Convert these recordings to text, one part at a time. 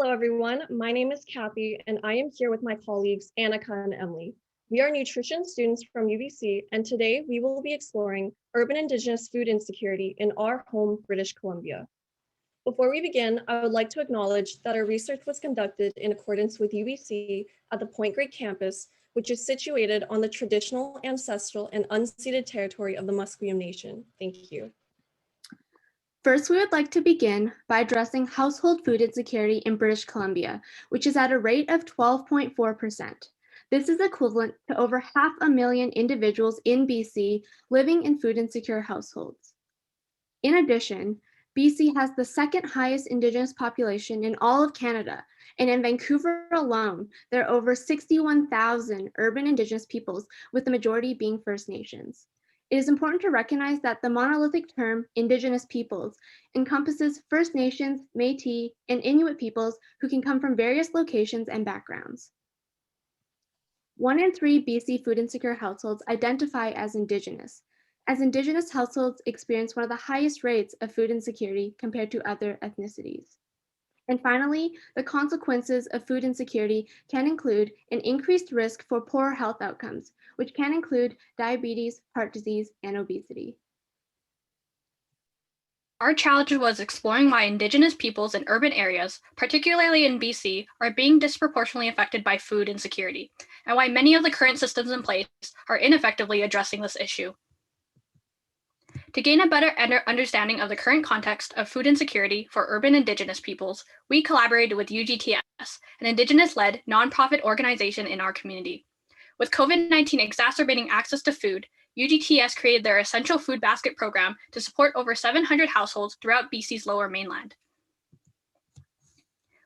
Hello, everyone. My name is Kathy, and I am here with my colleagues, Annika and Emily. We are nutrition students from UBC, and today we will be exploring urban Indigenous food insecurity in our home, British Columbia. Before we begin, I would like to acknowledge that our research was conducted in accordance with UBC at the Point Grey campus, which is situated on the traditional, ancestral, and unceded territory of the Musqueam Nation. Thank you. First, we would like to begin by addressing household food insecurity in British Columbia, which is at a rate of 12.4%. This is equivalent to over 500,000 individuals in BC living in food insecure households. In addition, BC has the second highest Indigenous population in all of Canada, and in Vancouver alone, there are over 61,000 urban Indigenous peoples, with the majority being First Nations. It is important to recognize that the monolithic term Indigenous peoples encompasses First Nations, Métis, and Inuit peoples who can come from various locations and backgrounds. 1 in 3 BC food insecure households identify as Indigenous households experience one of the highest rates of food insecurity compared to other ethnicities. And finally, the consequences of food insecurity can include an increased risk for poor health outcomes, which can include diabetes, heart disease, and obesity. Our challenge was exploring why Indigenous peoples in urban areas, particularly in BC, are being disproportionately affected by food insecurity, and why many of the current systems in place are ineffectively addressing this issue. To gain a better understanding of the current context of food insecurity for urban Indigenous peoples, we collaborated with UGTS, an Indigenous-led nonprofit organization in our community. With COVID-19 exacerbating access to food, UGTS created their Essential Food Basket program to support over 700 households throughout BC's Lower Mainland.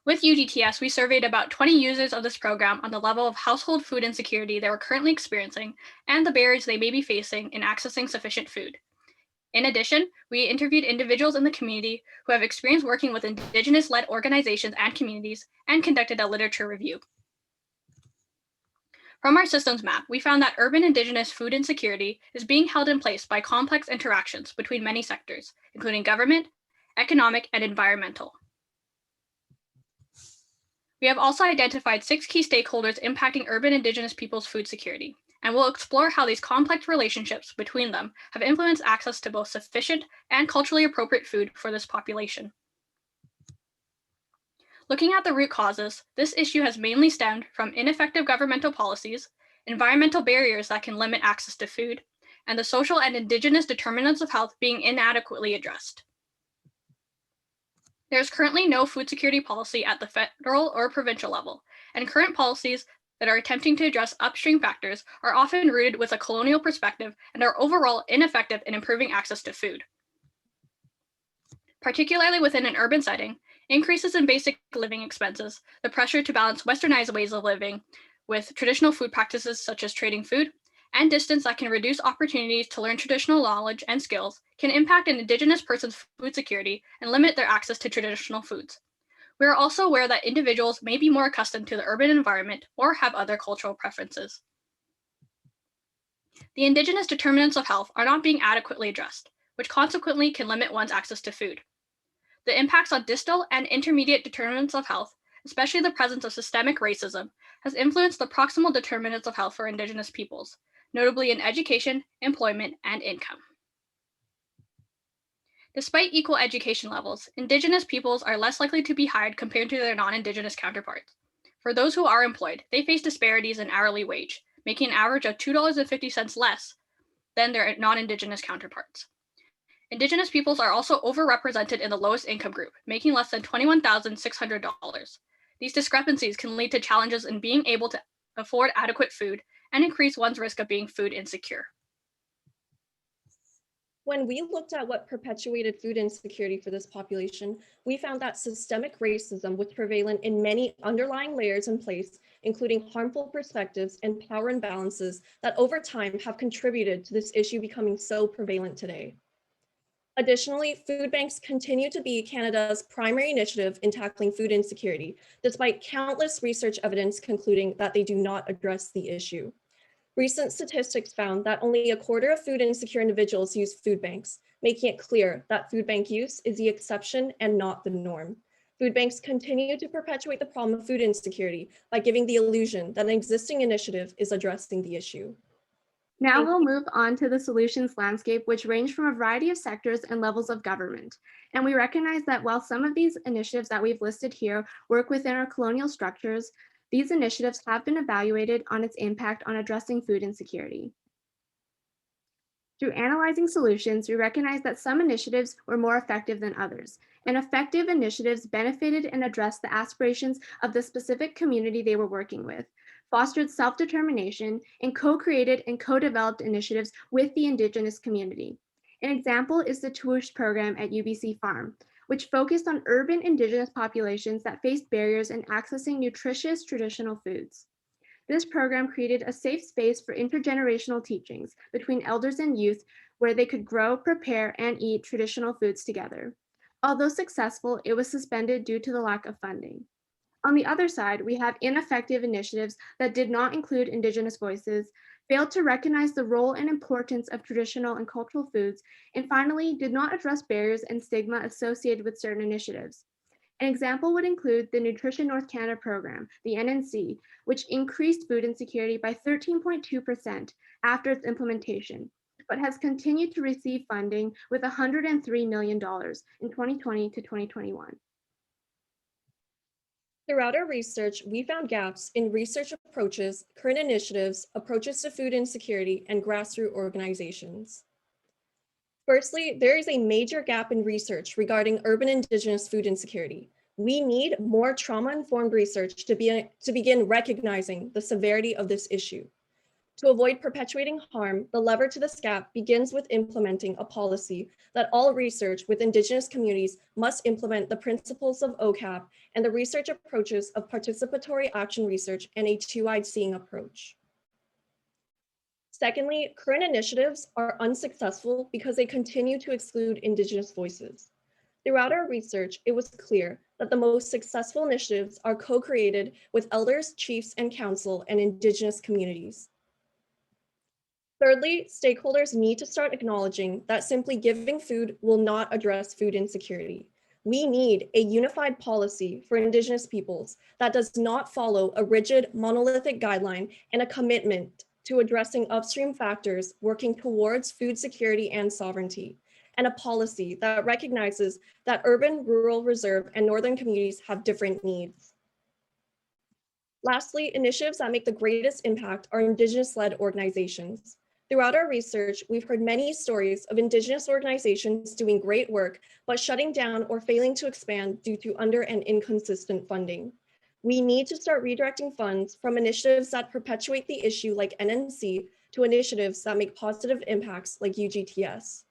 With UGTS, we surveyed about 20 users of this program on the level of household food insecurity they were currently experiencing and the barriers they may be facing in accessing sufficient food. In addition, we interviewed individuals in the community who have experience working with Indigenous-led organizations and communities and conducted a literature review. From our systems map, we found that urban Indigenous food insecurity is being held in place by complex interactions between many sectors, including government, economic, and environmental. We have also identified 6 key stakeholders impacting urban Indigenous people's food security, and we'll explore how these complex relationships between them have influenced access to both sufficient and culturally appropriate food for this population. Looking at the root causes, this issue has mainly stemmed from ineffective governmental policies, environmental barriers that can limit access to food, and the social and Indigenous determinants of health being inadequately addressed. There is currently no food security policy at the federal or provincial level, and current policies that are attempting to address upstream factors are often rooted with a colonial perspective and are overall ineffective in improving access to food. Particularly within an urban setting, increases in basic living expenses, the pressure to balance westernized ways of living with traditional food practices such as trading food, and distance that can reduce opportunities to learn traditional knowledge and skills can impact an Indigenous person's food security and limit their access to traditional foods. We are also aware that individuals may be more accustomed to the urban environment or have other cultural preferences. The Indigenous determinants of health are not being adequately addressed, which consequently can limit one's access to food. The impacts on distal and intermediate determinants of health, especially the presence of systemic racism, has influenced the proximal determinants of health for Indigenous peoples, notably in education, employment, and income. Despite equal education levels, Indigenous peoples are less likely to be hired compared to their non-Indigenous counterparts. For those who are employed, they face disparities in hourly wage, making an average of $2.50 less than their non-Indigenous counterparts. Indigenous peoples are also overrepresented in the lowest income group, making less than $21,600. These discrepancies can lead to challenges in being able to afford adequate food and increase one's risk of being food insecure. When we looked at what perpetuated food insecurity for this population, we found that systemic racism was prevalent in many underlying layers in place, including harmful perspectives and power imbalances that over time have contributed to this issue becoming so prevalent today. Additionally, food banks continue to be Canada's primary initiative in tackling food insecurity, despite countless research evidence concluding that they do not address the issue. Recent statistics found that only a quarter of food insecure individuals use food banks, making it clear that food bank use is the exception and not the norm. Food banks continue to perpetuate the problem of food insecurity by giving the illusion that an existing initiative is addressing the issue. Now we'll move on to the solutions landscape, which range from a variety of sectors and levels of government. And we recognize that while some of these initiatives that we've listed here work within our colonial structures, these initiatives have been evaluated on its impact on addressing food insecurity. Through analyzing solutions, we recognize that some initiatives were more effective than others, and effective initiatives benefited and addressed the aspirations of the specific community they were working with, fostered self-determination, and co-created and co-developed initiatives with the Indigenous community. An example is the Tuwush program at UBC Farm, which focused on urban Indigenous populations that faced barriers in accessing nutritious traditional foods. This program created a safe space for intergenerational teachings between elders and youth where they could grow, prepare, and eat traditional foods together. Although successful, it was suspended due to the lack of funding. On the other side, we have ineffective initiatives that did not include Indigenous voices, failed to recognize the role and importance of traditional and cultural foods, and finally, did not address barriers and stigma associated with certain initiatives. An example would include the Nutrition North Canada program, the NNC, which increased food insecurity by 13.2% after its implementation, but has continued to receive funding with $103 million in 2020 to 2021. Throughout our research, we found gaps in research approaches, current initiatives, approaches to food insecurity, and grassroots organizations. Firstly, there is a major gap in research regarding urban Indigenous food insecurity. We need more trauma-informed research to begin recognizing the severity of this issue. To avoid perpetuating harm, the lever to this gap begins with implementing a policy that all research with Indigenous communities must implement the principles of OCAP and the research approaches of participatory action research and a two-eyed seeing approach. Secondly, current initiatives are unsuccessful because they continue to exclude Indigenous voices. Throughout our research, it was clear that the most successful initiatives are co-created with elders, chiefs, and council and Indigenous communities. Thirdly, stakeholders need to start acknowledging that simply giving food will not address food insecurity. We need a unified policy for Indigenous peoples that does not follow a rigid monolithic guideline and a commitment to addressing upstream factors working towards food security and sovereignty, and a policy that recognizes that urban, rural, reserve, and northern communities have different needs. Lastly, initiatives that make the greatest impact are Indigenous-led organizations. Throughout our research, we've heard many stories of Indigenous organizations doing great work, but shutting down or failing to expand due to under and inconsistent funding. We need to start redirecting funds from initiatives that perpetuate the issue like NNC to initiatives that make positive impacts like UGTS.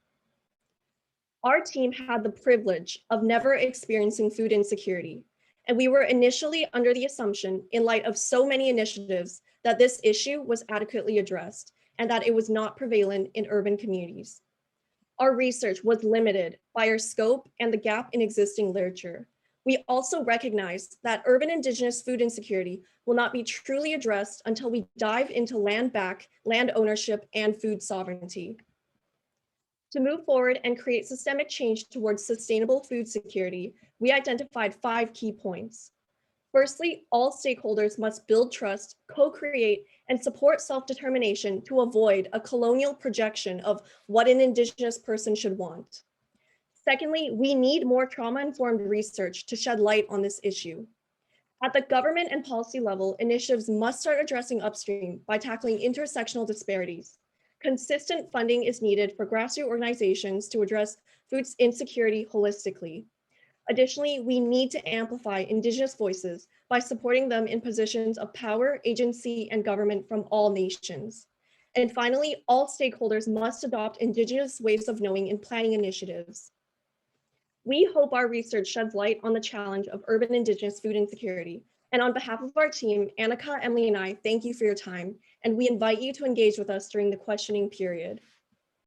Our team had the privilege of never experiencing food insecurity, and we were initially under the assumption, in light of so many initiatives, that this issue was adequately addressed and that it was not prevalent in urban communities. Our research was limited by our scope and the gap in existing literature. We also recognize that urban Indigenous food insecurity will not be truly addressed until we dive into land back, land ownership, and food sovereignty. To move forward and create systemic change towards sustainable food security, we identified 5 key points. Firstly, all stakeholders must build trust, co-create, and support self-determination to avoid a colonial projection of what an Indigenous person should want. Secondly, we need more trauma-informed research to shed light on this issue. At the government and policy level, initiatives must start addressing upstream by tackling intersectional disparities. Consistent funding is needed for grassroots organizations to address food insecurity holistically. Additionally, we need to amplify Indigenous voices by supporting them in positions of power, agency, and government from all nations. And finally, all stakeholders must adopt Indigenous ways of knowing in planning initiatives. We hope our research sheds light on the challenge of urban Indigenous food insecurity. And on behalf of our team, Annika, Emily, and I thank you for your time, and we invite you to engage with us during the questioning period.